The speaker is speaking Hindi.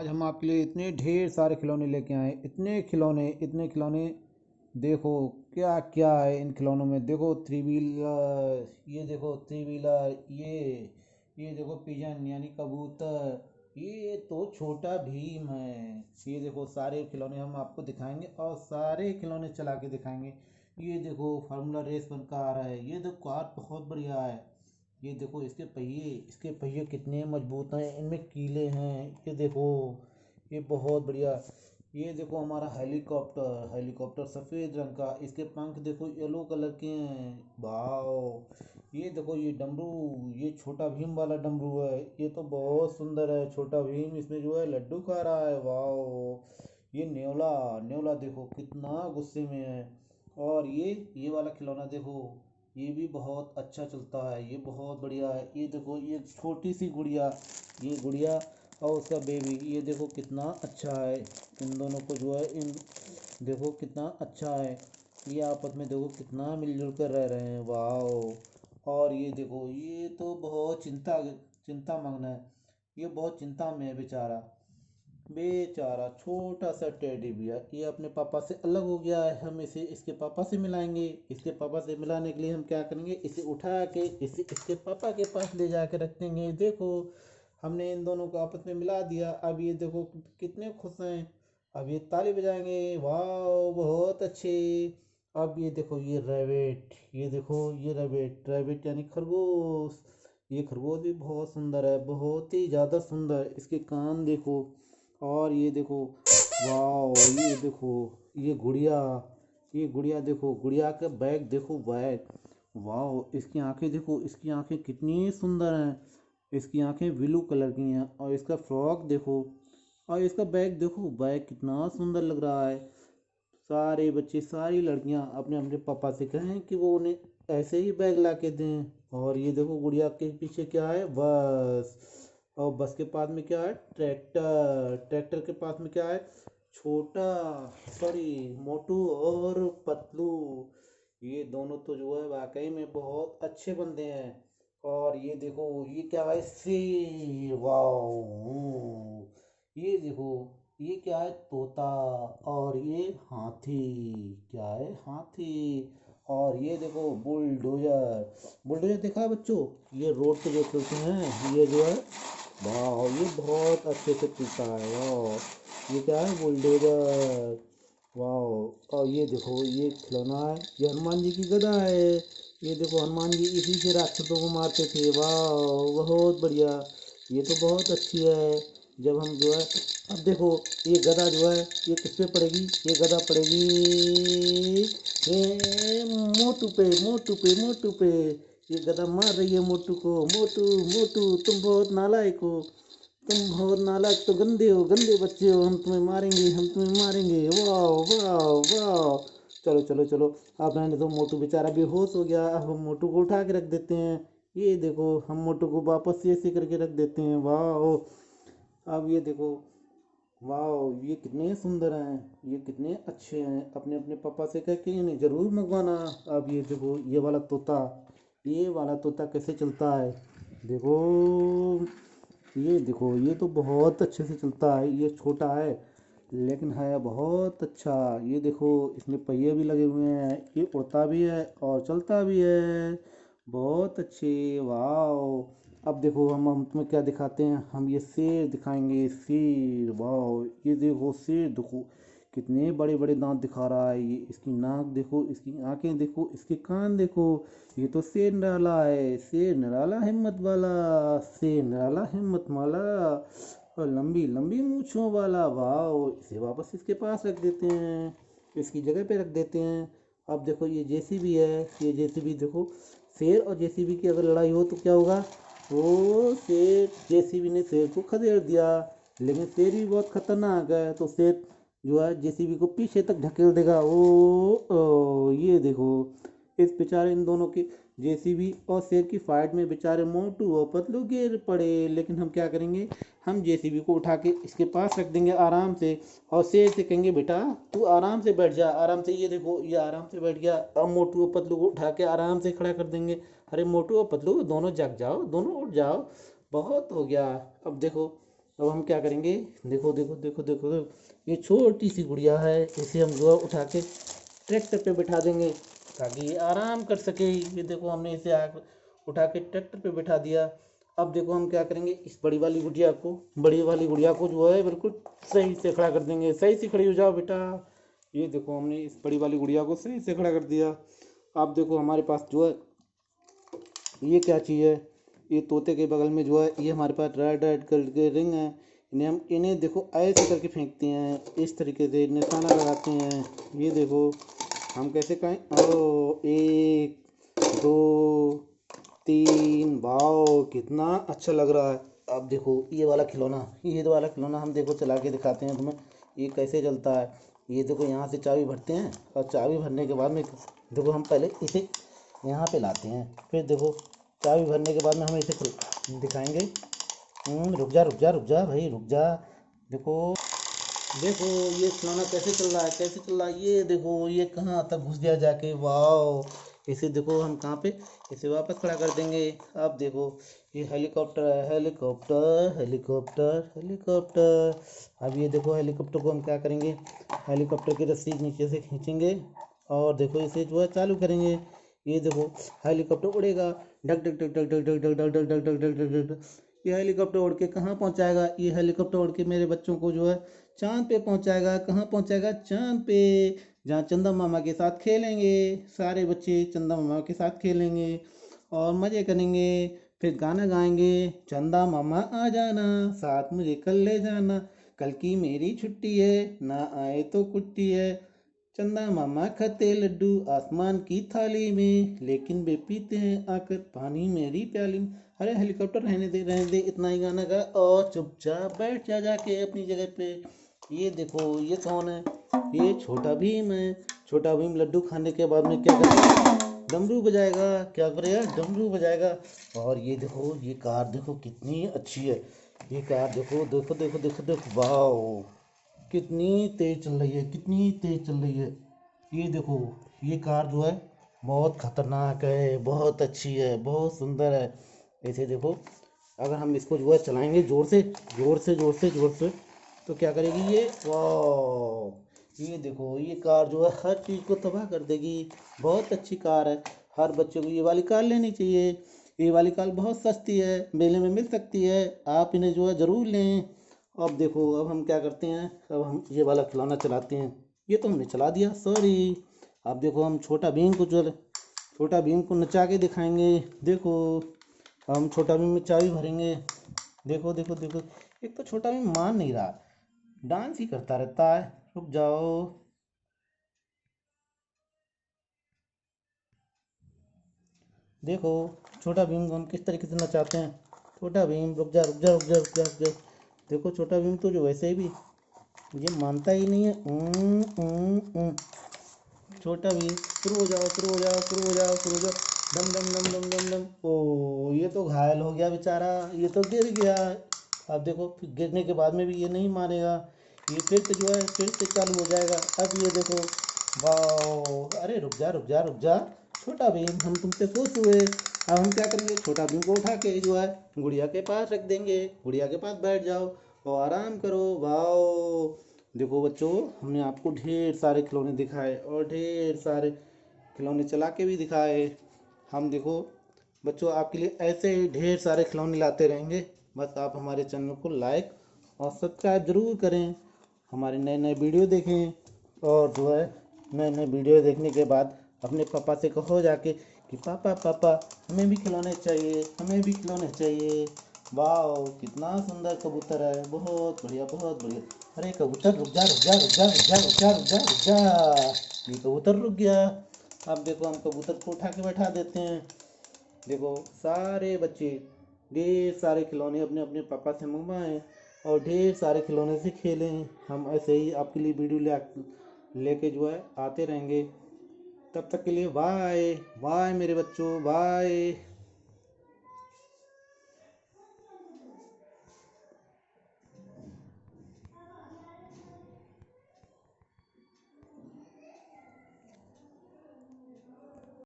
आज हम आपके लिए इतने ढेर सारे खिलौने लेके आए, इतने खिलौने। देखो क्या क्या है इन खिलौनों में। देखो थ्री व्हीलर, ये देखो थ्री व्हीलर, ये देखो पिजन यानी कबूतर, ये तो छोटा भीम है। ये देखो सारे खिलौने हम आपको दिखाएंगे और सारे खिलौने चला के दिखाएंगे। ये देखो फार्मूला रेस बन का आ रहा है। ये देखो कार बहुत बढ़िया है। ये देखो इसके पहिए कितने मजबूत हैं, इनमें कीले हैं। ये देखो ये बहुत बढ़िया। ये देखो हमारा हेलीकॉप्टर सफ़ेद रंग का, इसके पंख देखो येलो कलर के हैं। वाओ। ये देखो ये डमरू, ये छोटा भीम वाला डमरू है। ये तो बहुत सुंदर है। छोटा भीम इसमें जो है लड्डू खा रहा है। वाओ। ये न्योला न्योला देखो कितना गुस्से में है। और ये वाला खिलौना देखो, ये भी बहुत अच्छा चलता है। ये बहुत बढ़िया है। ये देखो ये छोटी सी गुड़िया, ये गुड़िया और उसका बेबी, ये देखो कितना अच्छा है। इन दोनों को जो है इन देखो कितना अच्छा है। ये आपस में देखो कितना मिलजुल कर रह रहे हैं। वाह। और ये देखो ये तो बहुत चिंता मग्न है। ये बहुत चिंता में है बेचारा। बेचारा छोटा सा टेडी बियर, ये अपने पापा से अलग हो गया है। हम इसे इसके पापा से मिलाएंगे। इसके पापा से मिलाने के लिए हम क्या करेंगे, इसे उठा के इसे इसके पापा के पास ले जाके रख देंगे। देखो हमने इन दोनों को आपस में मिला दिया। अब ये देखो कितने खुश हैं। अब ये ताली बजाएंगे। वाह बहुत अच्छे। अब ये देखो ये रैबिट, ये देखो ये रैबिट रैबिट यानी खरगोश। ये खरगोश भी बहुत सुंदर है, बहुत ही ज़्यादा सुंदर। इसके कान देखो। और ये देखो वाह। ये देखो ये गुड़िया, ये गुड़िया देखो, गुड़िया का बैग देखो, बैग। वाह। इसकी आंखें देखो, इसकी आंखें कितनी सुंदर हैं। इसकी आंखें ब्लू कलर की हैं। और इसका फ्रॉक देखो, और इसका बैग देखो, बैग कितना सुंदर लग रहा है। सारे बच्चे सारी लड़कियां अपने अपने पापा से कहें कि वो उन्हें ऐसे ही बैग ला के दें। और ये देखो गुड़िया के पीछे क्या है, बस। और बस के पास में क्या है, ट्रैक्टर। ट्रैक्टर के पास में क्या है, छोटा सॉरी मोटू और पतलू। ये दोनों तो जो है वाकई में बहुत अच्छे बंदे हैं। और ये देखो ये क्या है, शेर। वाह। ये देखो ये क्या है, तोता। और ये हाथी, क्या है, हाथी। और ये देखो बुलडोजर। बुलडोजर देखा है बच्चों, ये रोड पे जो चलते हैं, ये जो है, वाह, ये बहुत अच्छे से चलता है। वाह। ये क्या है, बुलडोजर। वाह। और ये देखो ये खिलौना है, ये हनुमान जी की गदा है। ये देखो हनुमान जी इसी से राक्षसों को मारते थे। वाह बहुत बढ़िया। ये तो बहुत अच्छी है। जब हम जो है, अब देखो ये गदा जो है ये किस पे पड़ेगी, ये गदा पड़ेगी ये मोटू पे। ये गदा मार रही है मोटू को। मोटू मोटू तुम बहुत नालायक हो, तुम बहुत नालायक, तो गंदे हो, गंदे बच्चे हो, हम तुम्हें मारेंगे। वाह वाह वाह। चलो चलो चलो, अब रहने दो, मोटू बेचारा बेहोश हो गया। अब हम मोटू को उठा के रख देते हैं। ये देखो हम मोटू को वापस से ऐसे करके रख देते हैं। वाह। अब ये देखो, वाह, ये कितने सुंदर हैं, ये कितने अच्छे हैं। अपने अपने पापा से कह के इन्हें ज़रूर मंगवाना। अब ये देखो ये वाला तोता कैसे चलता है। देखो ये देखो, ये तो बहुत अच्छे से चलता है। ये छोटा है लेकिन है बहुत अच्छा। ये देखो इसमें पहिए भी लगे हुए हैं, ये उड़ता भी है और चलता भी है। बहुत अच्छे। वाह। अब देखो हम तुम्हें क्या दिखाते हैं, हम ये शेर दिखाएंगे, शेर। वाह। ये देखो शेर देखो, कितने बड़े बड़े दांत दिखा रहा है। ये इसकी नाक देखो, इसकी आंखें देखो, इसके कान देखो। ये तो शेर निराला है, शेर निराला हिम्मत वाला, शेर निराला हिम्मत वाला, और लंबी लंबी मूंछों वाला। वाह। इसे वापस इसके पास रख देते हैं, इसकी जगह पे रख देते हैं। अब देखो ये जेसीबी है, ये जेसीबी देखो, शेर और जेसीबी की अगर लड़ाई हो तो क्या होगा, वो शेर, जेसीबी ने शेर को खदेड़ दिया। लेकिन शेर भी बहुत खतरनाक है, तो शेर जो है जेसीबी को पीछे तक ढकेल देगा। ये देखो इस बेचारे इन दोनों की, जेसीबी और शेर की फाइट में बेचारे मोटू और पतलू गिर पड़े। लेकिन हम क्या करेंगे, हम जेसीबी को उठा के इसके पास रख देंगे आराम से। और शेर से कहेंगे बेटा तू आराम से बैठ जा, आराम से। ये देखो ये आराम से बैठ गया। अब मोटू और पतलू को उठा के आराम से खड़ा कर देंगे। अरे मोटू और पतलू दोनों जग जाओ, दोनों उठ जाओ, बहुत हो गया। अब देखो अब हम क्या करेंगे, देखो देखो देखो देखो देखो, ये छोटी सी गुड़िया है, इसे हम जो है उठा के ट्रैक्टर पे बिठा देंगे ताकि ये आराम कर सके। ये देखो हमने इसे उठा के ट्रैक्टर पे बिठा दिया। अब देखो हम क्या करेंगे, इस बड़ी वाली गुड़िया को जो है बिल्कुल सही से खड़ा कर देंगे। सही से खड़ी हो जाओ बेटा। ये देखो हमने इस बड़ी वाली गुड़िया को सही से खड़ा कर दिया। अब देखो हमारे पास जो है ये क्या चीज़ है, ये तोते के बगल में जो है ये हमारे पास रेड रेड कलर के रिंग हैं। इन्हें देखो ऐसे करके फेंकते हैं, इस तरीके से निशाना लगाते हैं। ये देखो हम कैसे कहें, ओ 1 2 3, वाओ कितना अच्छा लग रहा है। अब देखो ये वाला खिलौना हम देखो चला के दिखाते हैं तुम्हें, ये कैसे चलता है। ये देखो यहाँ से चाबी भरते हैं और चाबी भरने के बाद में देखो हम पहले इसे यहाँ पे लाते हैं, फिर देखो चाबी भरने के बाद में हम इसे दिखाएंगे। रुक जा भाई रुक जा। देखो देखो ये खिलौना कैसे चल रहा है, कैसे चल रहा है। ये देखो ये कहाँ तक घुस गया जाके, वाह। इसे देखो हम कहाँ पे इसे वापस खड़ा कर देंगे। अब देखो ये हेलीकॉप्टर है, हेलीकॉप्टर हेलीकॉप्टर हेलीकॉप्टर। अब ये देखो हेलीकॉप्टर को हम क्या करेंगे, हेलीकॉप्टर की रस्सी नीचे से खींचेंगे और देखो इसे जो है चालू करेंगे। ये देखो हेलीकॉप्टर उड़ेगा, ढक ढक ढक ढक ढक ढक ढक ढक ढक ढक ढक ढक ढक ढक ढक। ये हेलीकॉप्टर उड़ के कहाँ पहुँचाएगा, ये हेलीकॉप्टर उड़ के मेरे बच्चों को जो है चांद पे पहुंचाएगा। कहाँ पहुंचाएगा, चांद पे, जहाँ चंदा मामा के साथ खेलेंगे। सारे बच्चे चंदा मामा के साथ खेलेंगे और मज़े करेंगे। फिर गाना गाएंगे, चंदा मामा आ जाना साथ मुझे कल ले जाना, कल की मेरी छुट्टी है ना आए तो कुट्टी है। चंदा मामा खाते लड्डू आसमान की थाली में, लेकिन वे पीते हैं आकर पानी मेरी प्याली में। अरे हेलीकॉप्टर रहने दे, इतना ही गाना गा और चुपचाप बैठ जा जाके अपनी जगह पे। ये देखो ये कौन है, ये छोटा भीम है। छोटा भीम लड्डू खाने के बाद में क्या करेगा, डमरू बजाएगा। क्या करेगा, डमरू बजाएगा। और ये देखो ये कार देखो कितनी अच्छी है। ये कार देखो देखो देखो देखो देखो, वाह कितनी तेज चल रही है, कितनी तेज चल रही है। ये देखो ये कार जो है बहुत खतरनाक है, बहुत अच्छी है, बहुत सुंदर है। ऐसे देखो अगर हम इसको जो है चलाएंगे जोर से जोर से जोर से जोर से, तो क्या करेगी ये, वाह। ये देखो ये कार जो है हर चीज़ को तबाह कर देगी। बहुत अच्छी कार है, हर बच्चे को ये वाली कार लेनी चाहिए। ये वाली कार बहुत सस्ती है, मेले में मिल सकती है, आप इन्हें जो है ज़रूर लें। अब देखो अब हम क्या करते हैं, अब हम ये वाला खिलौना चलाते हैं। ये तो हमने चला दिया, सॉरी। अब देखो हम छोटा भीम को नचा के दिखाएंगे। देखो हम छोटा भीम में चाबी भरेंगे। देखो देखो देखो, एक तो छोटा भीम मान नहीं रहा, डांस ही करता रहता है। रुक जाओ, देखो छोटा भीम को हम किस तरीके से नचाते हैं। छोटा भीम रुक जा रुक जा रुक जा रुक जा रुक जा। देखो छोटा भीम तो जो वैसे भी ये मानता ही नहीं है। छोटा भीम शुरू हो जाओ शुरू हो जाओ शुरू हो जाओ शुरू हो जाओ। डम डम डम डम डम डम। ओ ये तो घायल हो गया बेचारा, ये तो गिर गया। अब देखो फिर गिरने के बाद में भी ये नहीं मानेगा, ये फिर से जो है फिर से चालू हो जाएगा। अब ये देखो, वाह। अरे रुक जा रुक जा रुक जा, छोटा भीम हम तुमसे खुश हुए। अब हम क्या करेंगे, छोटा भीम को उठा के जो है गुड़िया के पास रख देंगे। गुड़िया के पास बैठ जाओ और आराम करो। वाह देखो बच्चों, हमने आपको ढेर सारे खिलौने दिखाए और ढेर सारे खिलौने चला के भी दिखाए। हम देखो बच्चों आपके लिए ऐसे ही ढेर सारे खिलौने लाते रहेंगे। बस आप हमारे चैनल को लाइक और सब्सक्राइब ज़रूर करें, हमारे नए नए वीडियो देखें। और जो है नए नए वीडियो देखने के बाद अपने पापा से कहो जाके कि पापा पापा हमें भी खिलौने चाहिए, हमें भी खिलौने चाहिए। वाह कितना सुंदर कबूतर है, बहुत बढ़िया बहुत बढ़िया। अरे कबूतर रुक जा रुक जा रुक जा रुक जा रुक जा रुक जा रुक जा। ये कबूतर रुक गया। अब देखो हम कबूतर को उठा के बैठा देते हैं। देखो सारे बच्चे ढेर सारे खिलौने अपने अपने पापा से मंगवाएं और ढेर सारे खिलौने से खेलें। हम ऐसे ही आपके लिए वीडियो लेके जो है आते रहेंगे। तब तक के लिए बाय बाय मेरे बच्चों, बाय।